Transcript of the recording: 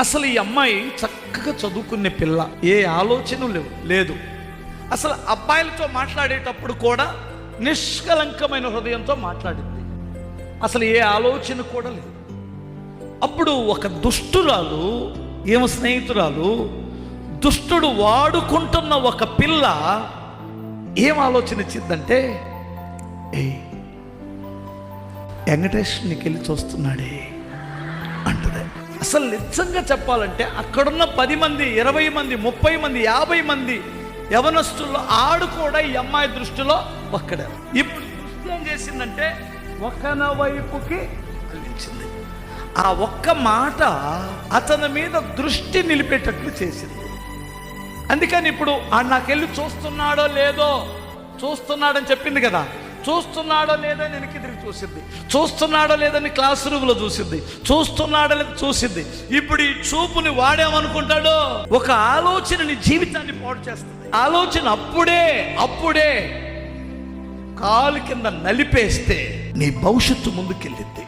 అసలు ఈ అమ్మాయి చక్కగా చదువుకునే పిల్ల, ఏ ఆలోచన లేదు. అసలు అబ్బాయిలతో మాట్లాడేటప్పుడు కూడా నిష్కలంకమైన హృదయంతో మాట్లాడింది. అసలు ఏ ఆలోచన కూడా లేదు. అప్పుడు ఒక దుష్టురాలు, ఏమ స్నేహితురాలు, దుష్టుడు వాడుకుంటున్న ఒక పిల్ల ఏం ఆలోచన ఇచ్చిందంటే, వెంకటేష్ నీకెళ్ళి చూస్తున్నాడే అంటది. అసలు నిజంగా చెప్పాలంటే అక్కడున్న 10 మంది, 20 మంది, 30 మంది, 50 మంది యవనస్తుల్లో ఆడు కూడా ఈ అమ్మాయి దృష్టిలో ఒక్కడే. ఇప్పుడు దృష్టి ఏం చేసిందంటే ఒకన వైపుకి అందించింది. ఆ ఒక్క మాట అతని మీద దృష్టి నిలిపేటట్లు చేసింది. అందుకని ఇప్పుడు నాకెళ్ళి చూస్తున్నాడో లేదో, చూస్తున్నాడని చెప్పింది కదా, చూస్తున్నాడో లేదో వెనక్కి తిరిగి చూసింది, చూస్తున్నాడో లేదని క్లాస్ రూమ్లో చూసింది, చూస్తున్నాడో లేదో చూసింది. ఇప్పుడు ఈ చూపుని వాడేమనుకుంటాడో, ఒక ఆలోచనని జీవితాన్ని పాడు చేస్తుంది. ఆలోచన అప్పుడే కాలు కింద నలిపేస్తే నీ భవిష్యత్తు ముందుకెళ్ళింది.